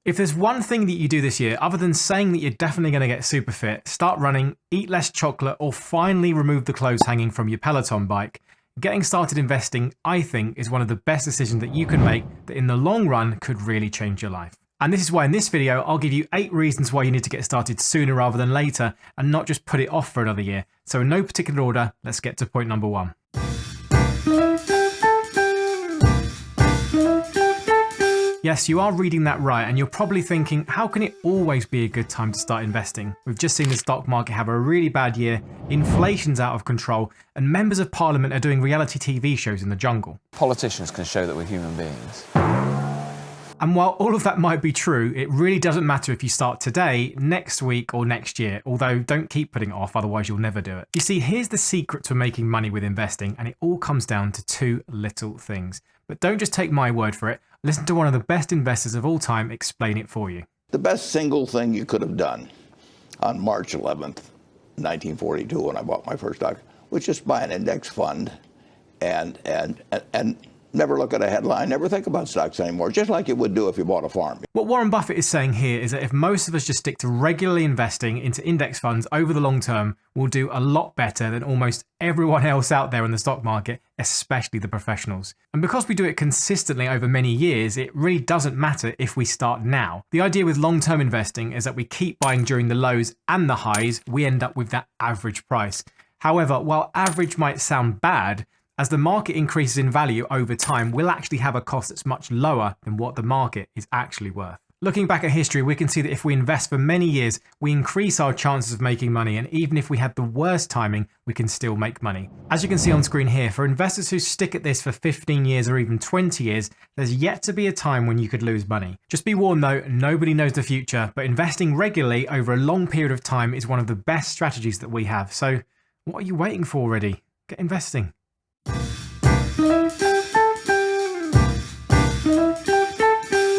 If there's one thing that you do this year, other than saying that you're definitely going to get super fit, start running, eat less chocolate, or finally remove the clothes hanging from your Peloton bike, getting started investing, I think, is one of the best decisions that you can make that in the long run could really change your life. And this is why in this video, I'll give you 8 reasons why you need to get started sooner rather than later and not just put it off for another year. So in no particular order, let's get to point number 1. Yes, you are reading that right, and you're probably thinking, how can it always be a good time to start investing? We've just seen the stock market have a really bad year, inflation's out of control, and members of parliament are doing reality TV shows in the jungle. Politicians can show that we're human beings. And while all of that might be true, it really doesn't matter if you start today, next week, or next year, although don't keep putting it off, otherwise you'll never do it. You see, here's the secret to making money with investing, and it all comes down to 2 little things. But don't just take my word for it. Listen to one of the best investors of all time explain it for you. The best single thing you could have done on March 11th, 1942, when I bought my first stock, was just buy an index fund and never look at a headline, never think about stocks anymore, just like you would do if you bought a farm. What Warren Buffett is saying here is that if most of us just stick to regularly investing into index funds over the long term, we'll do a lot better than almost everyone else out there in the stock market, especially the professionals. And because we do it consistently over many years, it really doesn't matter if we start now. The idea with long-term investing is that we keep buying during the lows and the highs, we end up with that average price. However, while average might sound bad, as the market increases in value over time, we'll actually have a cost that's much lower than what the market is actually worth. Looking back at history, we can see that if we invest for many years, we increase our chances of making money, and even if we had the worst timing, we can still make money. As you can see on screen here, for investors who stick at this for 15 years or even 20 years, there's yet to be a time when you could lose money. Just be warned though, nobody knows the future, but investing regularly over a long period of time is one of the best strategies that we have. So what are you waiting for already? Get investing.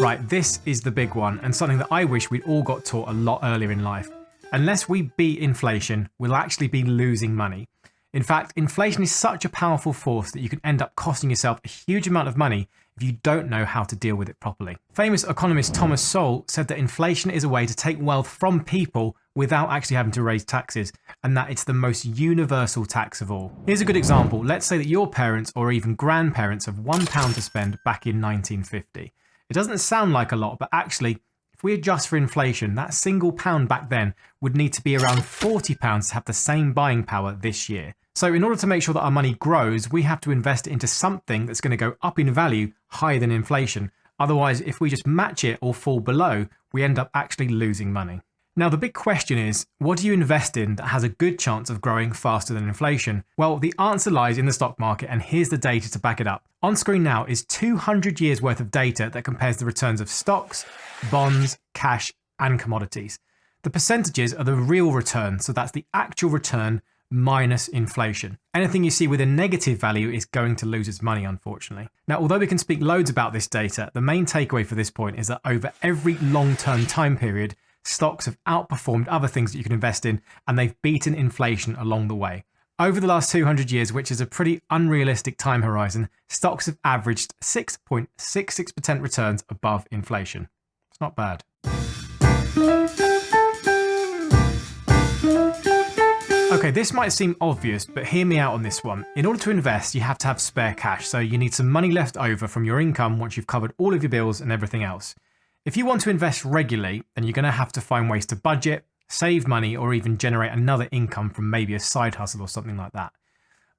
Right, this is the big one, and something that I wish we'd all got taught a lot earlier in life. Unless we beat inflation, we'll actually be losing money. In fact, inflation is such a powerful force that you can end up costing yourself a huge amount of money if you don't know how to deal with it properly. Famous economist Thomas Sowell said that inflation is a way to take wealth from people without actually having to raise taxes, and that it's the most universal tax of all. Here's a good example. Let's say that your parents or even grandparents have £1 to spend back in 1950. It doesn't sound like a lot, but actually, if we adjust for inflation, that single pound back then would need to be around £40 to have the same buying power this year. So in order to make sure that our money grows, we have to invest it into something that's going to go up in value higher than inflation. Otherwise, if we just match it or fall below, we end up actually losing money. Now, the big question is, what do you invest in that has a good chance of growing faster than inflation? Well, the answer lies in the stock market, and here's the data to back it up. On screen now is 200 years worth of data that compares the returns of stocks, bonds, cash, and commodities. The percentages are the real return, so that's the actual return minus inflation. Anything you see with a negative value is going to lose its money, unfortunately. Now, although we can speak loads about this data, the main takeaway for this point is that over every long-term time period, stocks have outperformed other things that you can invest in, and they've beaten inflation along the way. Over the last 200 years, which is a pretty unrealistic time horizon, stocks have averaged 6.66% returns above inflation. It's not bad. Okay, this might seem obvious, but hear me out on this one. In order to invest, you have to have spare cash, so you need some money left over from your income once you've covered all of your bills and everything else. If you want to invest regularly, then you're going to have to find ways to budget, save money, or even generate another income from maybe a side hustle or something like that.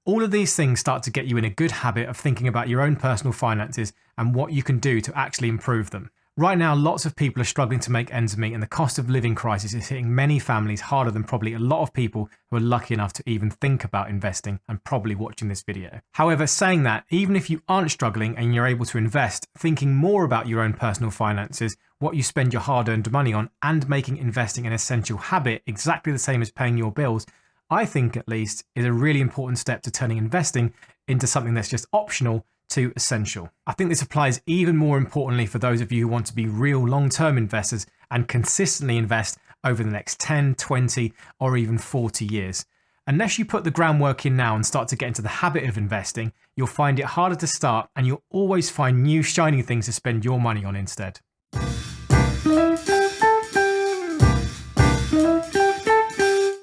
All of these things start to get you in a good habit of thinking about your own personal finances and what you can do to actually improve them. Right now, lots of people are struggling to make ends meet, and the cost of living crisis is hitting many families harder than probably a lot of people who are lucky enough to even think about investing and probably watching this video. However, saying that, even if you aren't struggling and you're able to invest, thinking more about your own personal finances, what you spend your hard-earned money on, and making investing an essential habit exactly the same as paying your bills, I think at least is a really important step to turning investing into something that's just optional to essential. I think this applies even more importantly for those of you who want to be real long-term investors and consistently invest over the next 10, 20, or even 40 years. Unless you put the groundwork in now and start to get into the habit of investing, you'll find it harder to start, and you'll always find new shiny things to spend your money on instead.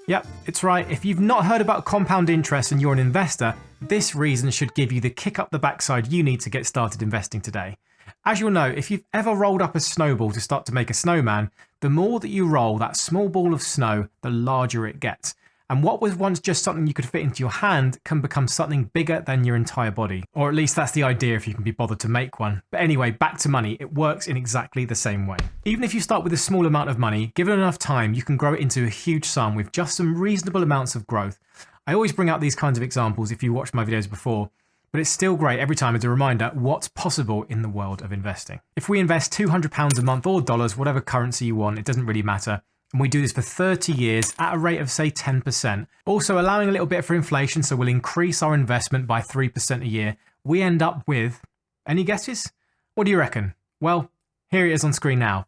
Yep, it's right. If you've not heard about compound interest and you're an investor, this reason should give you the kick up the backside you need to get started investing today. As you'll know, if you've ever rolled up a snowball to start to make a snowman, the more that you roll that small ball of snow, the larger it gets. And what was once just something you could fit into your hand can become something bigger than your entire body. Or at least that's the idea if you can be bothered to make one. But anyway, back to money, it works in exactly the same way. Even if you start with a small amount of money, given enough time, you can grow it into a huge sum with just some reasonable amounts of growth. I always bring out these kinds of examples if you watched my videos before, but it's still great every time as a reminder what's possible in the world of investing. If we invest £200 a month or dollars, whatever currency you want, it doesn't really matter. And we do this for 30 years at a rate of say 10%, also allowing a little bit for inflation, so we'll increase our investment by 3% a year. We end up with, any guesses? What do you reckon? Well, here it is on screen now.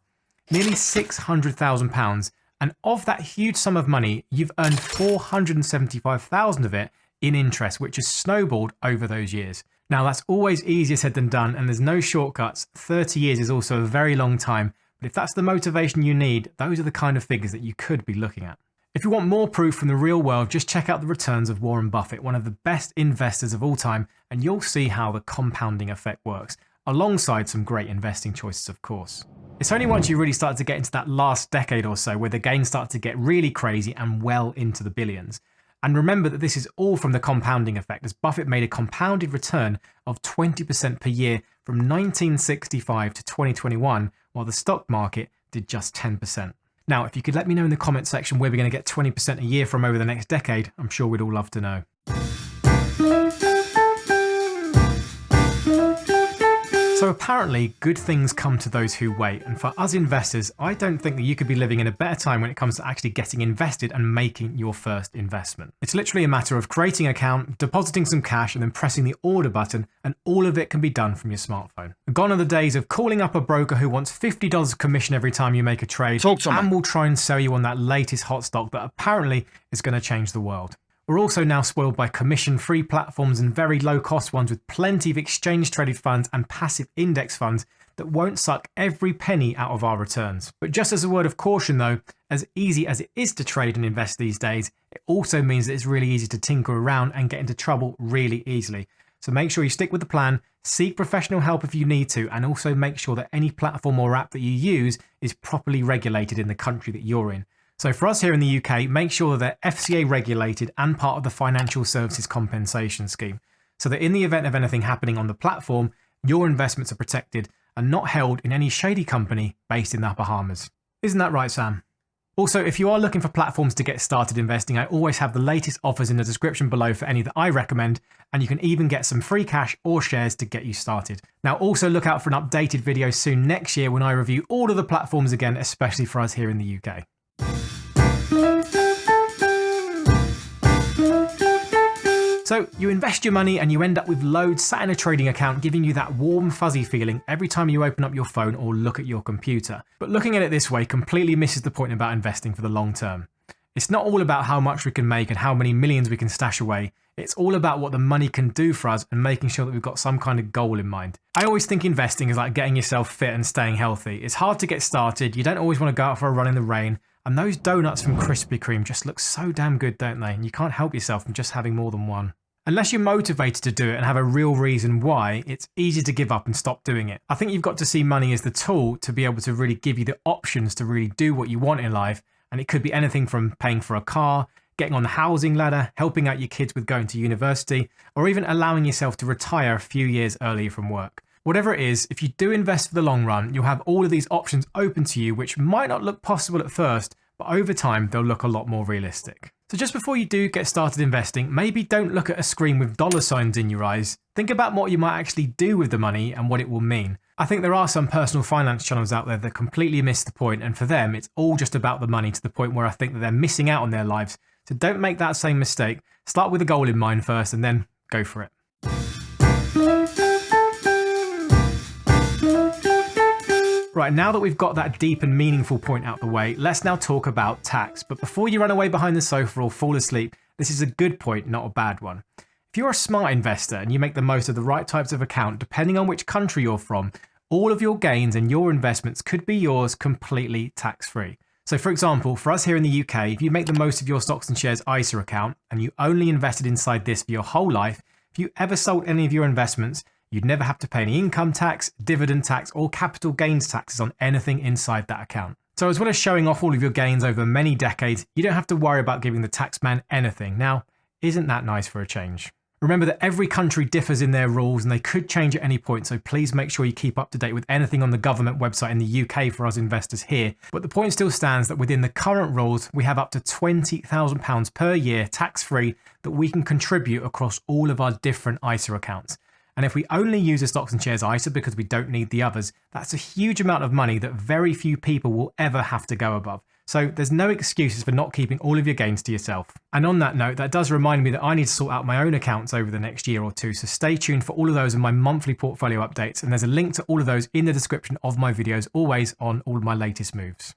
Nearly £600,000. And of that huge sum of money, you've earned 475,000 of it in interest, which has snowballed over those years. Now that's always easier said than done, and there's no shortcuts. 30 years is also a very long time. But if that's the motivation you need, those are the kind of figures that you could be looking at. If you want more proof from the real world, just check out the returns of Warren Buffett, one of the best investors of all time, and you'll see how the compounding effect works, alongside some great investing choices, of course. It's only once you really start to get into that last decade or so where the gains start to get really crazy and well into the billions. And remember that this is all from the compounding effect, as Buffett made a compounded return of 20% per year from 1965 to 2021, while the stock market did just 10%. Now, if you could let me know in the comment section where we're going to get 20% a year from over the next decade, I'm sure we'd all love to know. So apparently, good things come to those who wait, and for us investors, I don't think that you could be living in a better time when it comes to actually getting invested and making your first investment. It's literally a matter of creating an account, depositing some cash, and then pressing the order button, and all of it can be done from your smartphone. Gone are the days of calling up a broker who wants $50 commission every time you make a trade and will try and sell you on that latest hot stock that apparently is going to change the world. We're also now spoiled by commission-free platforms and very low-cost ones with plenty of exchange-traded funds and passive index funds that won't suck every penny out of our returns. But just as a word of caution though, as easy as it is to trade and invest these days, it also means that it's really easy to tinker around and get into trouble really easily. So make sure you stick with the plan, seek professional help if you need to, and also make sure that any platform or app that you use is properly regulated in the country that you're in. So for us here in the UK, make sure that they're FCA regulated and part of the Financial Services Compensation Scheme, so that in the event of anything happening on the platform, your investments are protected and not held in any shady company based in the Bahamas. Isn't that right, Sam? Also, if you are looking for platforms to get started investing, I always have the latest offers in the description below for any that I recommend, and you can even get some free cash or shares to get you started. Now also look out for an updated video soon next year when I review all of the platforms again, especially for us here in the UK. So you invest your money and you end up with loads sat in a trading account, giving you that warm fuzzy feeling every time you open up your phone or look at your computer. But looking at it this way completely misses the point about investing for the long term. It's not all about how much we can make and how many millions we can stash away. It's all about what the money can do for us and making sure that we've got some kind of goal in mind. I always think investing is like getting yourself fit and staying healthy. It's hard to get started. You don't always want to go out for a run in the rain. And those donuts from Krispy Kreme just look so damn good, don't they? And you can't help yourself from just having more than one. Unless you're motivated to do it and have a real reason why, it's easy to give up and stop doing it. I think you've got to see money as the tool to be able to really give you the options to really do what you want in life. And it could be anything from paying for a car, getting on the housing ladder, helping out your kids with going to university, or even allowing yourself to retire a few years earlier from work. Whatever it is, if you do invest for the long run, you'll have all of these options open to you, which might not look possible at first, but over time, they'll look a lot more realistic. So just before you do get started investing, maybe don't look at a screen with dollar signs in your eyes. Think about what you might actually do with the money and what it will mean. I think there are some personal finance channels out there that completely miss the point, and for them, it's all just about the money to the point where I think that they're missing out on their lives. So don't make that same mistake. Start with a goal in mind first and then go for it. Right, now that we've got that deep and meaningful point out the way, let's now talk about tax. But before you run away behind the sofa or fall asleep, this is a good point, not a bad one. If you're a smart investor and you make the most of the right types of account, depending on which country you're from, all of your gains and your investments could be yours completely tax-free. So for example, for us here in the UK, if you make the most of your stocks and shares ISA account and you only invested inside this for your whole life, if you ever sold any of your investments, you'd never have to pay any income tax, dividend tax, or capital gains taxes on anything inside that account. So as well as showing off all of your gains over many decades, you don't have to worry about giving the taxman anything. Now, isn't that nice for a change? Remember that every country differs in their rules and they could change at any point, so please make sure you keep up to date with anything on the government website in the UK for us investors here. But the point still stands that within the current rules, we have up to £20,000 per year tax-free that we can contribute across all of our different ISA accounts. And if we only use a stocks and shares ISA because we don't need the others, that's a huge amount of money that very few people will ever have to go above. So there's no excuses for not keeping all of your gains to yourself. And on that note, that does remind me that I need to sort out my own accounts over the next year or two. So stay tuned for all of those in my monthly portfolio updates. And there's a link to all of those in the description of my videos, always on all of my latest moves.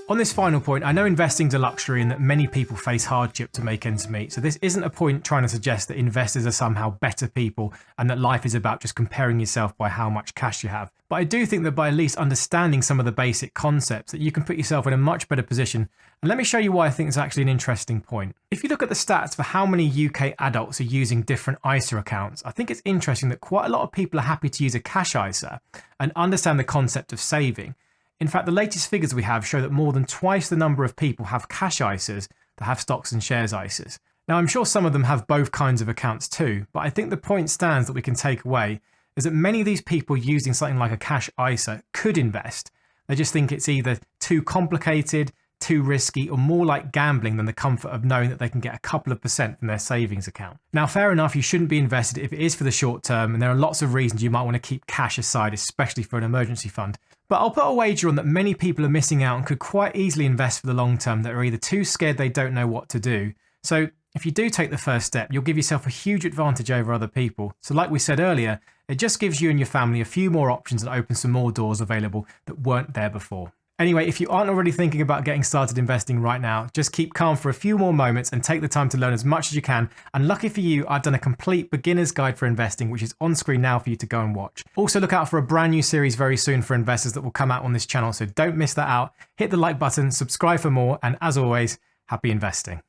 On this final point, I know investing's a luxury and that many people face hardship to make ends meet. So this isn't a point trying to suggest that investors are somehow better people and that life is about just comparing yourself by how much cash you have. But I do think that by at least understanding some of the basic concepts that you can put yourself in a much better position. And let me show you why I think it's actually an interesting point. If you look at the stats for how many UK adults are using different ISA accounts, I think it's interesting that quite a lot of people are happy to use a cash ISA and understand the concept of saving. In fact, the latest figures we have show that more than twice the number of people have cash ISAs that have stocks and shares ISAs. Now, I'm sure some of them have both kinds of accounts too, but I think the point stands that we can take away is that many of these people using something like a cash ISA could invest. They just think it's either too complicated, too risky, or more like gambling than the comfort of knowing that they can get a couple of % from their savings account. Now, fair enough, you shouldn't be invested if it is for the short term, and there are lots of reasons you might want to keep cash aside, especially for an emergency fund. But I'll put a wager on that many people are missing out and could quite easily invest for the long term that are either too scared they don't know what to do. So if you do take the first step, you'll give yourself a huge advantage over other people. So like we said earlier, it just gives you and your family a few more options and opens some more doors available that weren't there before. Anyway, if you aren't already thinking about getting started investing right now, just keep calm for a few more moments and take the time to learn as much as you can. And lucky for you, I've done a complete beginner's guide for investing, which is on screen now for you to go and watch. Also look out for a brand new series very soon for investors that will come out on this channel, so don't miss that out. Hit the like button, subscribe for more, and as always, happy investing.